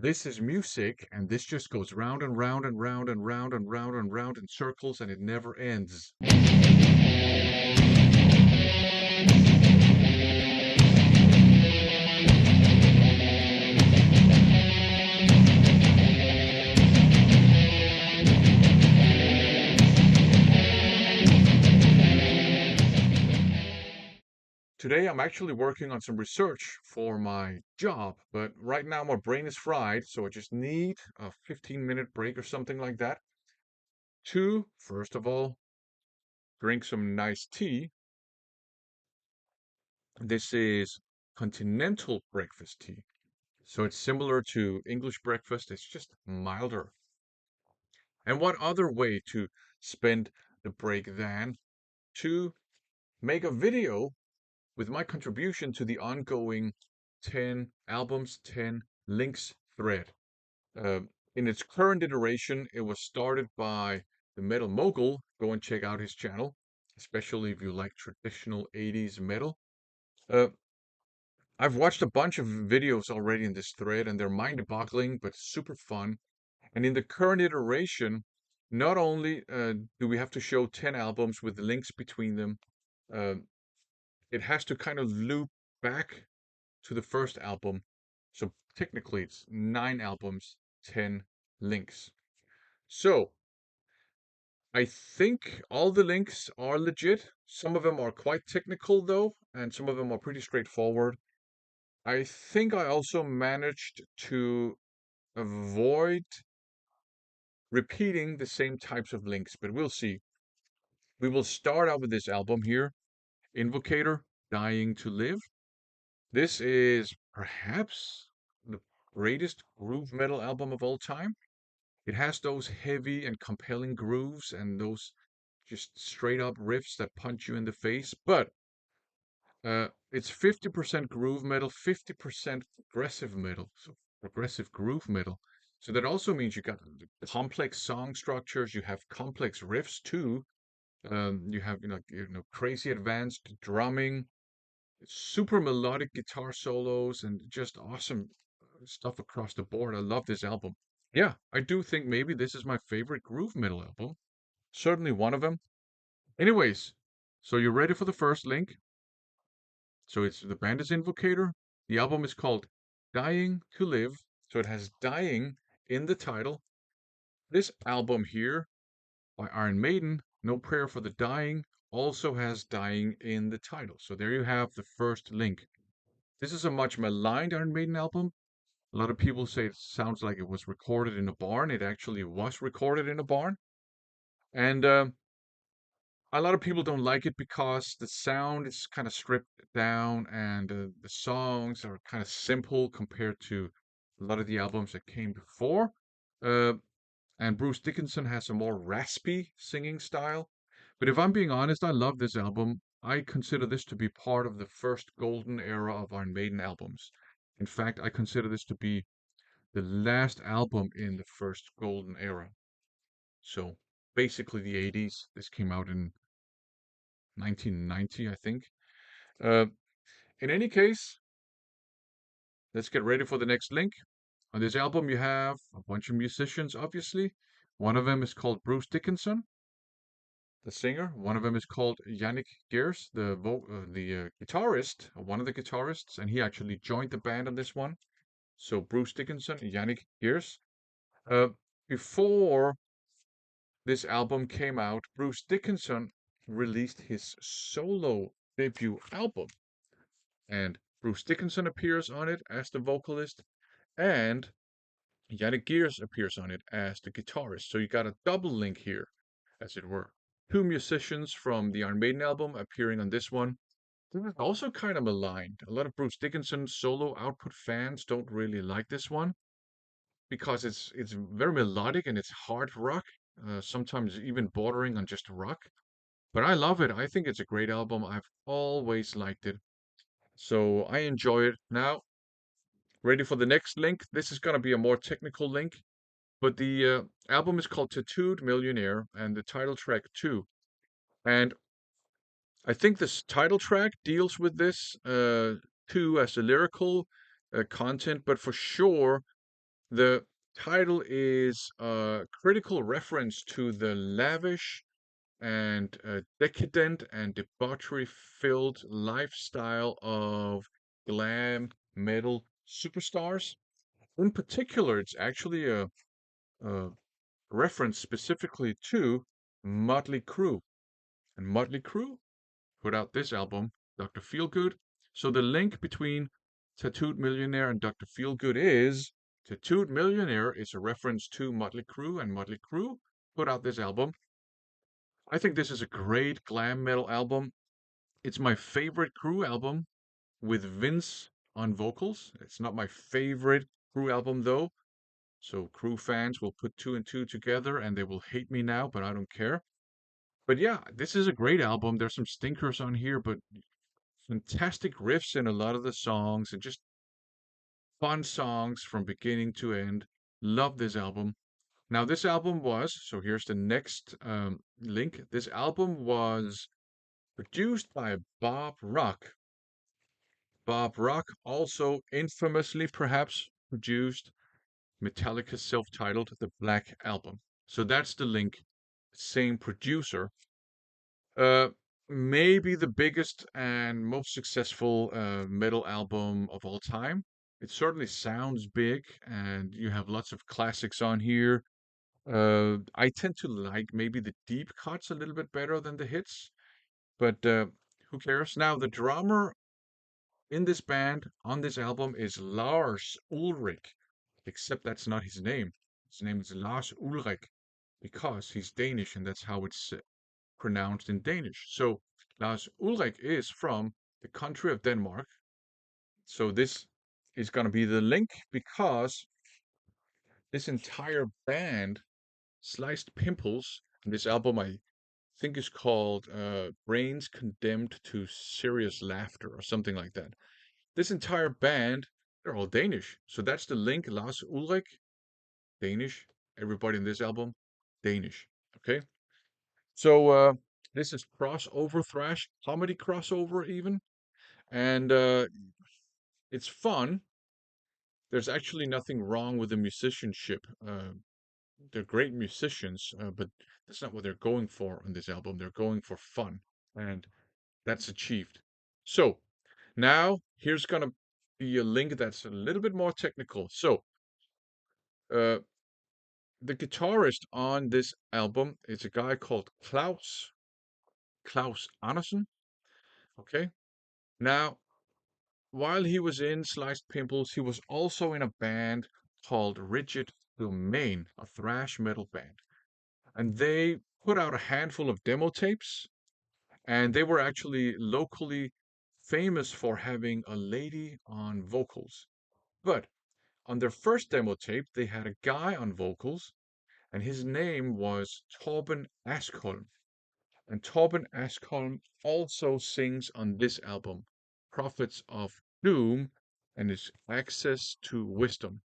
This is music, and this just goes round and round and round and round and round and round in circles, and it never ends. Today, I'm actually working on some research for my job, but right now my brain is fried, so I just need a 15-minute break or something like that to, first of all, drink some nice tea. This is continental breakfast tea. So it's similar to English breakfast, it's just milder. And what other way to spend the break than to make a video with my contribution to the ongoing 10 albums, 10 links thread. Uh, in its current iteration, it was started by the Metal Mogul. Go and check out his channel, especially if you like traditional 80s metal. Uh, I've watched a bunch of videos already in this thread, and they're mind-boggling, but super fun. And in the current iteration, not only do we have to show 10 albums with links between them, uh, it has to kind of loop back to the first album. So technically, it's 9 albums, 10 links. So I think all the links are legit. Some of them are quite technical, though, and some of them are pretty straightforward. I think I also managed to avoid repeating the same types of links, but we'll see. We will start out with this album here, Invocator, Dying to Live. This is perhaps the greatest groove metal album of all time. It has those heavy and compelling grooves and those just straight up riffs that punch you in the face, but it's 50% groove metal, 50% progressive metal, so progressive groove metal. So that also means you got complex song structures, you have complex riffs too. You have crazy advanced drumming, super melodic guitar solos, and just awesome stuff across the board. I love this album. Yeah, I do think maybe this is my favorite groove metal album. Certainly one of them. Anyways, so you're ready for the first link? So it's the band is Invocator. The album is called Dying to Live. So it has dying in the title. This album here by Iron Maiden, No Prayer for the Dying, also has dying in the title. So there you have the first link. This is a much maligned Iron Maiden album. A lot of people say it sounds like it was recorded in a barn. It actually was recorded in a barn. And a lot of people don't like it because the sound is kind of stripped down and the songs are kind of simple compared to a lot of the albums that came before. Uh, and Bruce Dickinson has a more raspy singing style. But if I'm being honest, I love this album. I consider this to be part of the first golden era of Iron Maiden albums. In fact, I consider this to be the last album in the first golden era. So basically the 80s. This came out in 1990, I think. Uh, in any case, let's get ready for the next link. On this album, you have a bunch of musicians, obviously. One of them is called Bruce Dickinson, the singer. One of them is called Yannick Gers, the guitarist, one of the guitarists, and he actually joined the band on this one. So Bruce Dickinson, Yannick Gers. Uh, Before this album came out, Bruce Dickinson released his solo debut album, and Bruce Dickinson appears on it as the vocalist, and Yannick Gears appears on it as the guitarist. So you got a double link here, as it were. Two musicians from the Iron Maiden album appearing on this one. This is also kind of maligned. A lot of Bruce Dickinson solo output fans don't really like this one because it's very melodic and it's hard rock, sometimes even bordering on just rock. But I love it. I think it's a great album. I've always liked it. So I enjoy it. Now, ready for the next link? This is going to be a more technical link, but the album is called Tattooed Millionaire and the title track too. And I think this title track deals with this too as a lyrical content, but for sure The title is a critical reference to the lavish and decadent and debauchery-filled lifestyle of glam metal superstars. In particular, it's actually a reference specifically to Motley Crue. And Motley Crue put out this album, Dr. Feelgood. So the link between Tattooed Millionaire and Dr. Feelgood is Tattooed Millionaire is a reference to Motley Crue, and Motley Crue put out this album. I think this is a great glam metal album. It's my favorite Crue album with Vince on vocals. It's not my favorite Crue album though. So Crue fans will put two and two together and they will hate me now, but I don't care. But yeah, this is a great album. There's some stinkers on here, but fantastic riffs in a lot of the songs and just fun songs from beginning to end. Love this album. Now, this album was, so here's the next link. This album was produced by Bob Rock. Bob Rock also infamously perhaps produced Metallica's self-titled The Black Album. So that's the link. Same producer. Uh, Maybe the biggest and most successful metal album of all time. It certainly sounds big, and you have lots of classics on here. I tend to like maybe the deep cuts a little bit better than the hits, but who cares? Now, the drummer in this band on this album is Lars Ulrich, except that's not his name. His name is Lars Ulrich because he's Danish and that's how it's pronounced in Danish. So Lars Ulrich is from the country of Denmark. So this is going to be the link because this entire band, Sliced Pimples, and this album I think is called Brains Condemned to Serious Laughter or something like that. This entire band, they're all Danish. So that's the link. Lars Ulrich, Danish. Everybody in this album, Danish. Okay. So this is crossover thrash, comedy crossover even. And it's fun. There's actually nothing wrong with the musicianship. They're great musicians, but that's not what they're going for on this album. They're going for fun. And that's achieved. So now here's going to be a link that's a little bit more technical. So uh, the guitarist on this album is a guy called Klaus Andersen. Okay. Now, while he was in Sliced Pimples, he was also in a band called Rigid Domain, a thrash metal band. And they put out a handful of demo tapes, and they were actually locally famous for having a lady on vocals. But on their first demo tape, they had a guy on vocals, and his name was Torben Askholm. And Torben Askholm also sings on this album, Prophets of Doom, and his Access to Wisdom.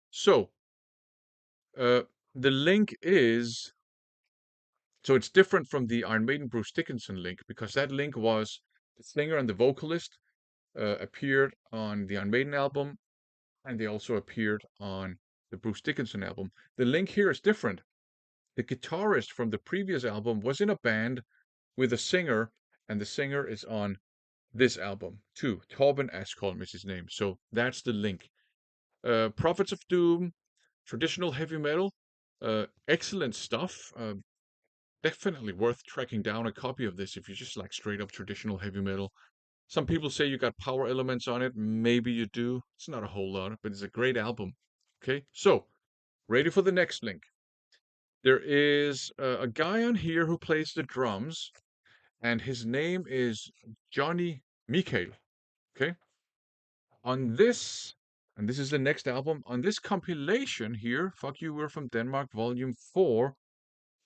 So, uh, the link is so it's different from the Iron Maiden Bruce Dickinson link because that link was the singer and the vocalist appeared on the Iron Maiden album, and they also appeared on the Bruce Dickinson album. The link here is different. The guitarist from the previous album was in a band with a singer, and the singer is on this album too. Torben Askholm is his name. So that's the link. Prophets of Doom, traditional heavy metal, excellent stuff. Definitely worth tracking down a copy of this if you just like straight up traditional heavy metal. Some people say you got power elements on it. Maybe you do. It's not a whole lot, but it's a great album. Okay, so ready for the next link. There is a guy on here who plays the drums, and his name is Johnny Mikael. Okay, on this, and this is the next album, on this compilation here, Fuck You, We're from Denmark, Volume 4,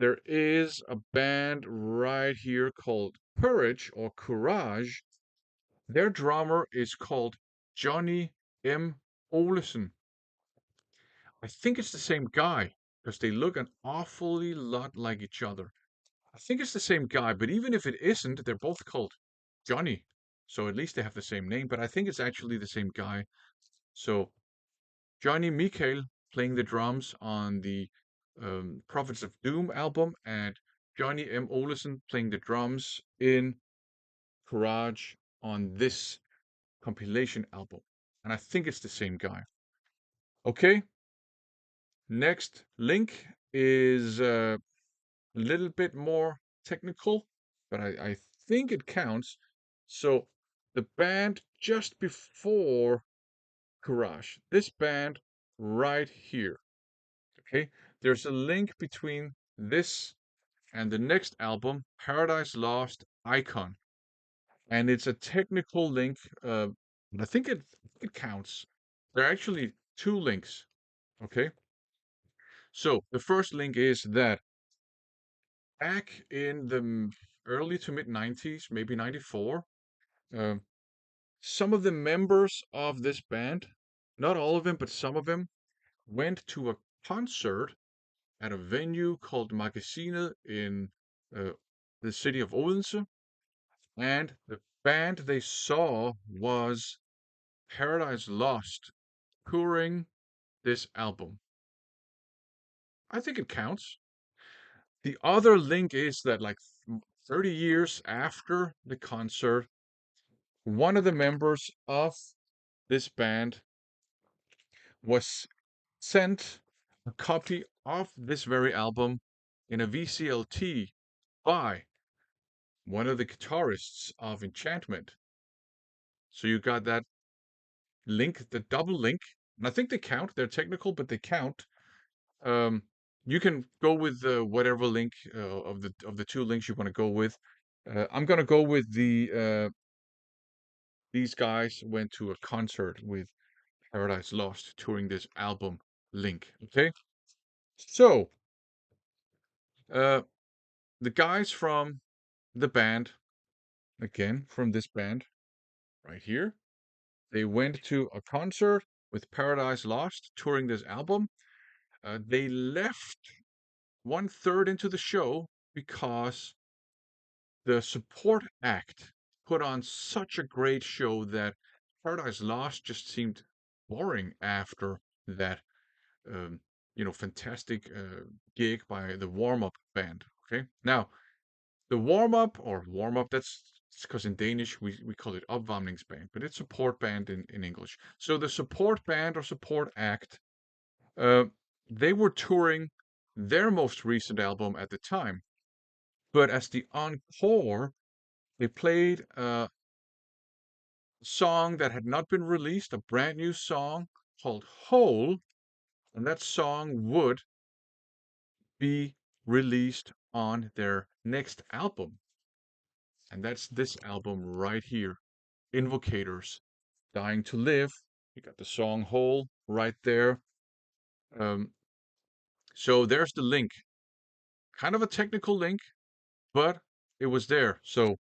there is a band right here called Courage or Courage. Their drummer is called Johnny M. Olesen. I think it's the same guy because they look an awfully lot like each other. I think it's the same guy, but even if it isn't, they're both called Johnny. So at least they have the same name, but I think it's actually the same guy. So Johnny Mikael playing the drums on the Prophets of Doom album, and Johnny M. Olesen playing the drums in Courage on this compilation album. And I think it's the same guy. Okay, next link is a little bit more technical, but I think it counts. So the band just before Courage, this band right here. Okay, there's a link between this and the next album, Paradise Lost Icon, and it's a technical link, but I think it counts. There are actually two links. Okay, so the first link is that back in the early to mid 90s, maybe 94, um, some of the members of this band, not all of them, but some of them, went to a concert at a venue called Magasinet in uh, the city of Odense, and the band they saw was Paradise Lost touring this album. I think it counts. The other link is that, like 30 years after the concert, one of the members of this band was sent a copy of this very album in a VCLT by one of the guitarists of Enchantment. So you got that link, the double link, and I think they count. They're technical, but they count. Um, you can go with whatever link of the two links you want to go with. I'm gonna go with these guys went to a concert with Paradise Lost touring this album link. Okay, so uh, the guys from the band, again from this band right here, they went to a concert with Paradise Lost touring this album. They left 1/3 into the show because the support act put on such a great show that Paradise Lost just seemed boring after that, um, fantastic gig by the warm up band. Okay, now the warm up, that's because in Danish we call it opvarmningsband, but it's support band in English. So the support band or support act, uh, they were touring their most recent album at the time, but as the encore, they played a song that had not been released, a brand new song called Whole, and that song would be released on their next album. And that's this album right here, Invocators, Dying to Live. You got the song Whole right there. Um, so there's the link. Kind of a technical link, but it was there. So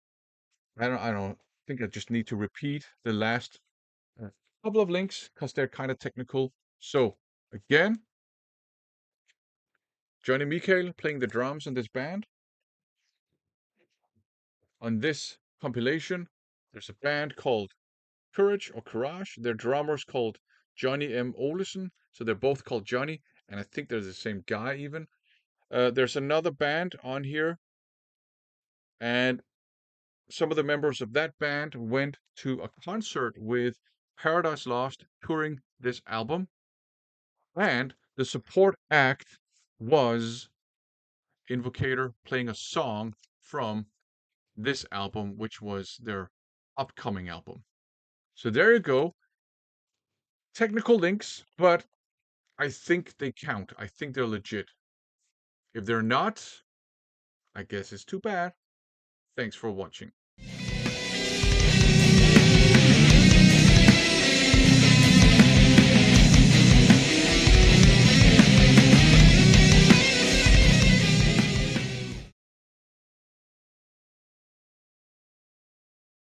I don't think I just need to repeat the last couple of links because they're kind of technical. So again, Johnny Michael playing the drums in this band. On this compilation, there's a band called Courage or Courage. Their drummer's called Johnny M. Olesen. So they're both called Johnny, and I think they're the same guy even. There's another band on here, and some of the members of that band went to a concert with Paradise Lost touring this album, and the support act was Invocator playing a song from this album, which was their upcoming album. So there you go. Technical links, but I think they count. I think they're legit. If they're not, I guess it's too bad. Thanks for watching.